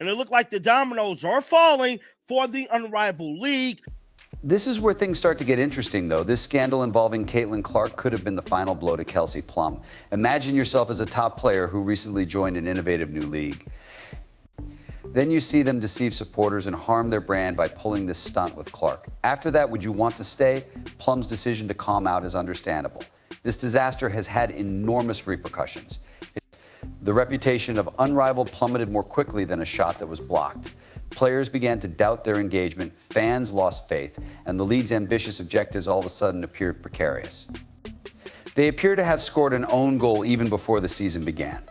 and it looked like the dominoes are falling for the Unrivaled League. This is where things start to get interesting, though. This scandal involving Caitlin Clark could have been the final blow to Kelsey Plum. Imagine yourself as a top player who recently joined an innovative new league. Then you see them deceive supporters and harm their brand by pulling this stunt with Clark. After that, would you want to stay? Plum's decision to calm out is understandable. This disaster has had enormous repercussions. The reputation of Unrivaled plummeted more quickly than a shot that was blocked. Players began to doubt their engagement, fans lost faith, and the league's ambitious objectives all of a sudden appeared precarious. They appear to have scored an own goal even before the season began.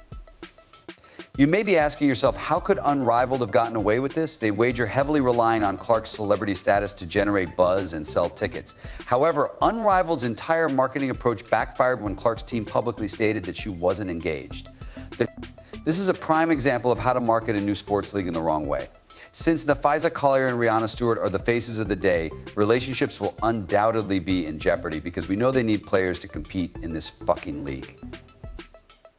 You may be asking yourself, how could Unrivaled have gotten away with this? They wager heavily relying on Clark's celebrity status to generate buzz and sell tickets. However, Unrivaled's entire marketing approach backfired when Clark's team publicly stated that she wasn't engaged. This is a prime example of how to market a new sports league in the wrong way. Since Nafisa Collier and Rihanna Stewart are the faces of the day, relationships will undoubtedly be in jeopardy because we know they need players to compete in this fucking league.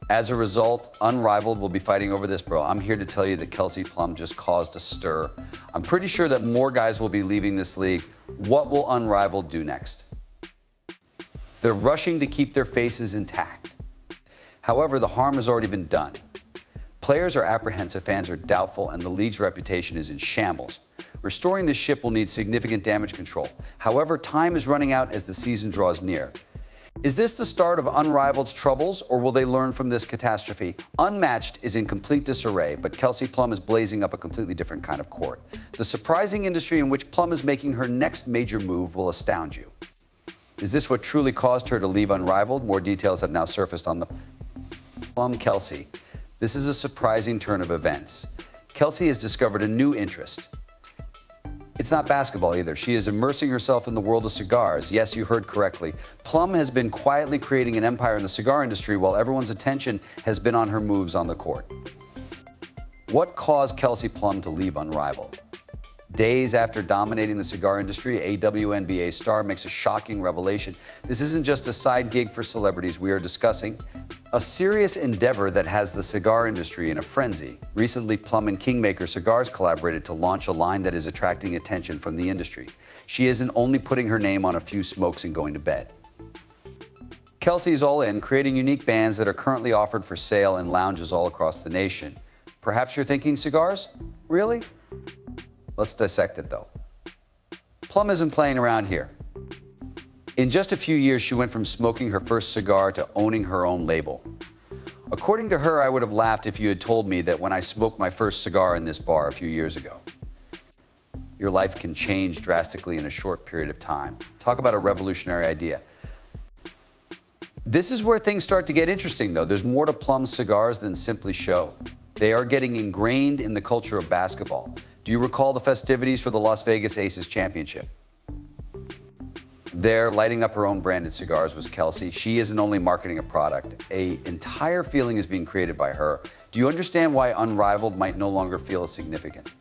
As a result, Unrivaled will be fighting over this, bro. I'm here to tell you that Kelsey Plum just caused a stir. I'm pretty sure that more guys will be leaving this league. What will Unrivaled do next? They're rushing to keep their faces intact. However, the harm has already been done. Players are apprehensive, fans are doubtful, and the league's reputation is in shambles. Restoring the ship will need significant damage control. However, time is running out as the season draws near. Is this the start of Unrivaled's troubles, or will they learn from this catastrophe? Unmatched is in complete disarray, but Kelsey Plum is blazing up a completely different kind of court. The surprising industry in which Plum is making her next major move will astound you. Is this what truly caused her to leave Unrivaled? More details have now surfaced on the Plum Kelsey. This is a surprising turn of events. Kelsey has discovered a new interest. It's not basketball either. She is immersing herself in the world of cigars. Yes, you heard correctly. Plum has been quietly creating an empire in the cigar industry while everyone's attention has been on her moves on the court. What caused Kelsey Plum to leave Unrivaled? Days after dominating the cigar industry, a WNBA star makes a shocking revelation. This isn't just a side gig for celebrities. We are discussing a serious endeavor that has the cigar industry in a frenzy. Recently, Plum and Kingmaker Cigars collaborated to launch a line that is attracting attention from the industry. She isn't only putting her name on a few smokes and going to bed. Kelsey's all in, creating unique bands that are currently offered for sale in lounges all across the nation. Perhaps you're thinking cigars? Really? Let's dissect it, though. Plum isn't playing around here. In just a few years, she went from smoking her first cigar to owning her own label. According to her, I would have laughed if you had told me that when I smoked my first cigar in this bar a few years ago. Your life can change drastically in a short period of time. Talk about a revolutionary idea. This is where things start to get interesting, though. There's more to Plum's cigars than simply show. They are getting ingrained in the culture of basketball. Do you recall the festivities for the Las Vegas Aces Championship? There, lighting up her own branded cigars was Kelsey. She isn't only marketing a product. An entire feeling is being created by her. Do you understand why Unrivaled might no longer feel as significant?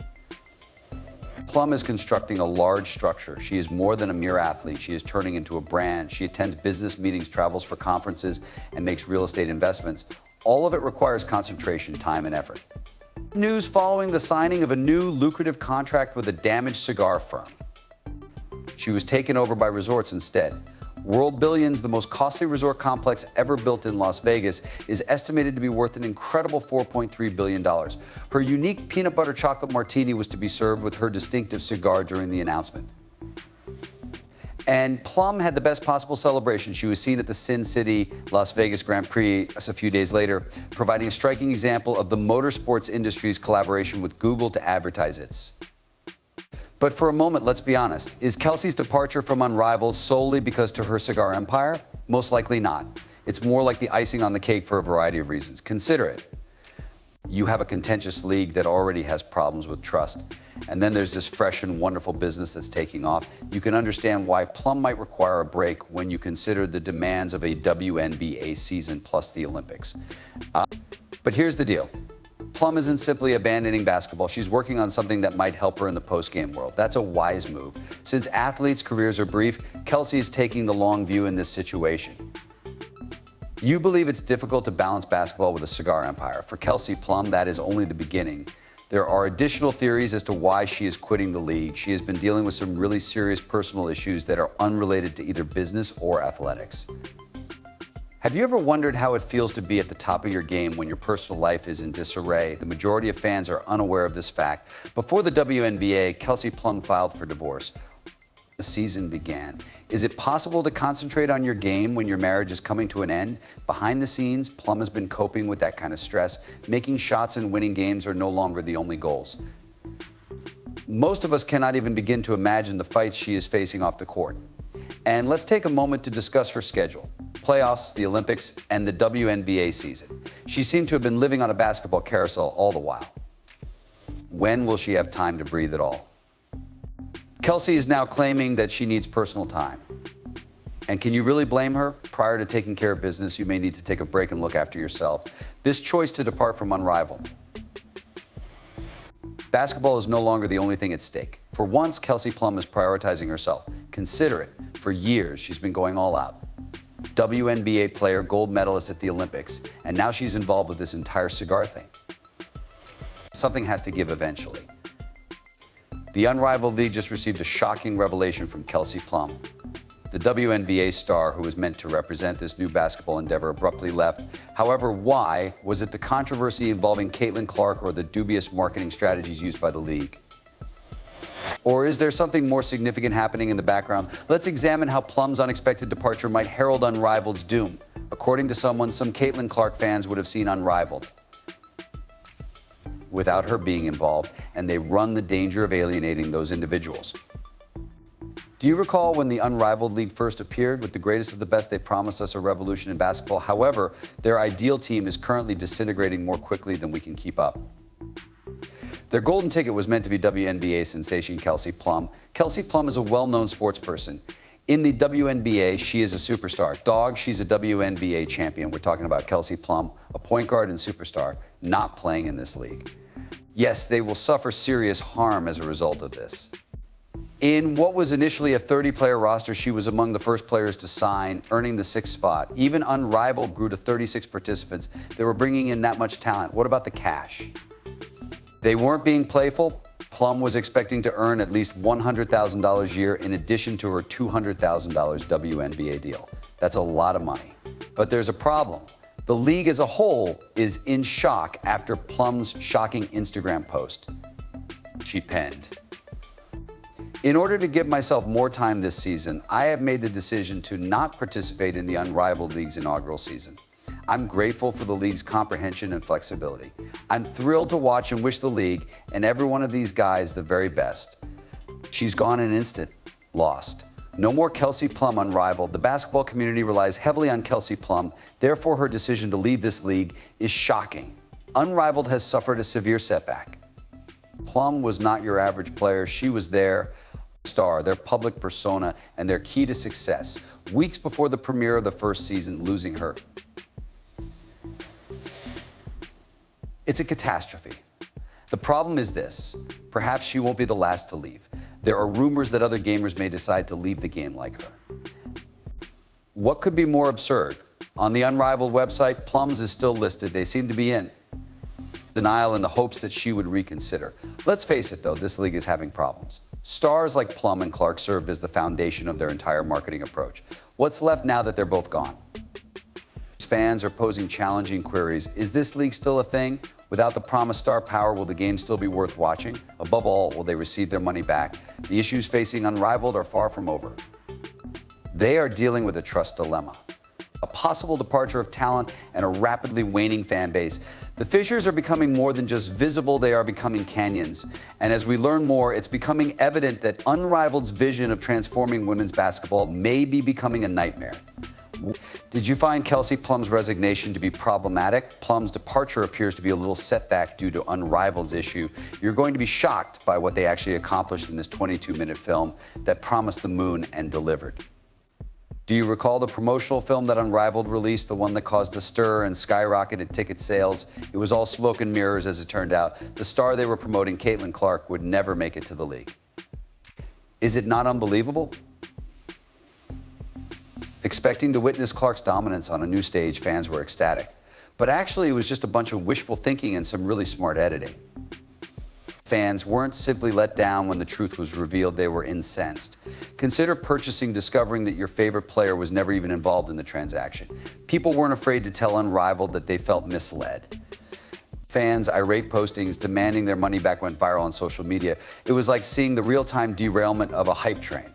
Plum is constructing a large structure. She is more than a mere athlete. She is turning into a brand. She attends business meetings, travels for conferences, and makes real estate investments. All of it requires concentration, time, and effort. News following the signing of a new lucrative contract with a damaged cigar firm. She was taken over by resorts instead. World Billions, the most costly resort complex ever built in Las Vegas, is estimated to be worth an incredible $4.3 billion. Her unique peanut butter chocolate martini was to be served with her distinctive cigar during the announcement. And Plum had the best possible celebration. She was seen at the Sin City Las Vegas Grand Prix a few days later, providing a striking example of the motorsports industry's collaboration with Google to advertise its. But for a moment, let's be honest. Is Kelsey's departure from Unrivaled solely because to her cigar empire? Most likely not. It's more like the icing on the cake for a variety of reasons. Consider it. You have a contentious league that already has problems with trust. And then there's this fresh and wonderful business that's taking off. You can understand why Plum might require a break when you consider the demands of a WNBA season plus the Olympics. But here's the deal. Plum isn't simply abandoning basketball. She's working on something that might help her in the post-game world. That's a wise move. Since athletes' careers are brief, Kelsey is taking the long view in this situation. You believe it's difficult to balance basketball with a cigar empire. For Kelsey Plum, that is only the beginning. There are additional theories as to why she is quitting the league. She has been dealing with some really serious personal issues that are unrelated to either business or athletics. Have you ever wondered how it feels to be at the top of your game when your personal life is in disarray? The majority of fans are unaware of this fact. Before the WNBA, Kelsey Plum filed for divorce. The season began. Is it possible to concentrate on your game when your marriage is coming to an end? Behind the scenes, Plum has been coping with that kind of stress. Making shots and winning games are no longer the only goals. Most of us cannot even begin to imagine the fights she is facing off the court. And let's take a moment to discuss her schedule. Playoffs, the Olympics, and the WNBA season. She seemed to have been living on a basketball carousel all the while. When will she have time to breathe at all? Kelsey is now claiming that she needs personal time. And can you really blame her? Prior to taking care of business, you may need to take a break and look after yourself. This choice to depart from Unrivaled. Basketball is no longer the only thing at stake. For once, Kelsey Plum is prioritizing herself. Consider it. For years, she's been going all out. WNBA player, gold medalist at the Olympics, and now she's involved with this entire Cigar thing. Something has to give eventually. The Unrivaled League just received a shocking revelation from Kelsey Plum. The WNBA star, who was meant to represent this new basketball endeavor, abruptly left. However, why? Was it the controversy involving Caitlin Clark or the dubious marketing strategies used by the league? Or is there something more significant happening in the background? Let's examine how Plum's unexpected departure might herald Unrivaled's doom. According to someone, some Caitlin Clark fans would have seen Unrivaled without her being involved, and they run the danger of alienating those individuals. Do you recall when the Unrivaled League first appeared? With the greatest of the best, they promised us a revolution in basketball. However, their ideal team is currently disintegrating more quickly than we can keep up. Their golden ticket was meant to be WNBA sensation Kelsey Plum. Kelsey Plum is a well-known sports person. In the WNBA, she is a superstar. Dog, she's a WNBA champion. We're talking about Kelsey Plum, a point guard and superstar, not playing in this league. Yes, they will suffer serious harm as a result of this. In what was initially a 30-player roster, she was among the first players to sign, earning the 6th spot. Even Unrivaled grew to 36 participants. They were bringing in that much talent. What about the cash? They weren't being playful. Plum was expecting to earn at least $100,000 a year in addition to her $200,000 WNBA deal. That's a lot of money. But there's a problem. The league as a whole is in shock after Plum's shocking Instagram post. She penned, "In order to give myself more time this season, I have made the decision to not participate in the Unrivaled League's inaugural season. I'm grateful for the league's comprehension and flexibility. I'm thrilled to watch and wish the league and every one of these guys the very best." She's gone in an instant, lost. No more Kelsey Plum Unrivaled. The basketball community relies heavily on Kelsey Plum. Therefore, her decision to leave this league is shocking. Unrivaled has suffered a severe setback. Plum was not your average player. She was their star, their public persona, and their key to success. Weeks before the premiere of the first season, losing her. It's a catastrophe. The problem is this: perhaps she won't be the last to leave. There are rumors that other gamers may decide to leave the game like her. What could be more absurd? On the Unrivaled website, Plum's is still listed. They seem to be in denial in the hopes that she would reconsider. Let's face it, though, this league is having problems. Stars like Plum and Clark served as the foundation of their entire marketing approach. What's left now that they're both gone? Fans are posing challenging queries. Is this league still a thing? Without the promised star power, will the game still be worth watching? Above all, will they receive their money back? The issues facing Unrivaled are far from over. They are dealing with a trust dilemma, a possible departure of talent, and a rapidly waning fan base. The fissures are becoming more than just visible, they are becoming canyons. And as we learn more, it's becoming evident that Unrivaled's vision of transforming women's basketball may be becoming a nightmare. Did you find Kelsey Plum's resignation to be problematic? Plum's departure appears to be a little setback due to Unrivaled's issue. You're going to be shocked by what they actually accomplished in this 22-minute film that promised the moon and delivered. Do you recall the promotional film that Unrivaled released, the one that caused a stir and skyrocketed ticket sales? It was all smoke and mirrors, as it turned out. The star they were promoting, Caitlin Clark, would never make it to the league. Is it not unbelievable? Expecting to witness Clark's dominance on a new stage, fans were ecstatic. But actually, it was just a bunch of wishful thinking and some really smart editing. fans weren't simply let down when the truth was revealed, they were incensed. Consider purchasing discovering that your favorite player was never even involved in the transaction. People weren't afraid to tell Unrivaled that they felt misled. Fans' irate postings demanding their money back went viral on social media. It was like seeing the real-time derailment of a hype train.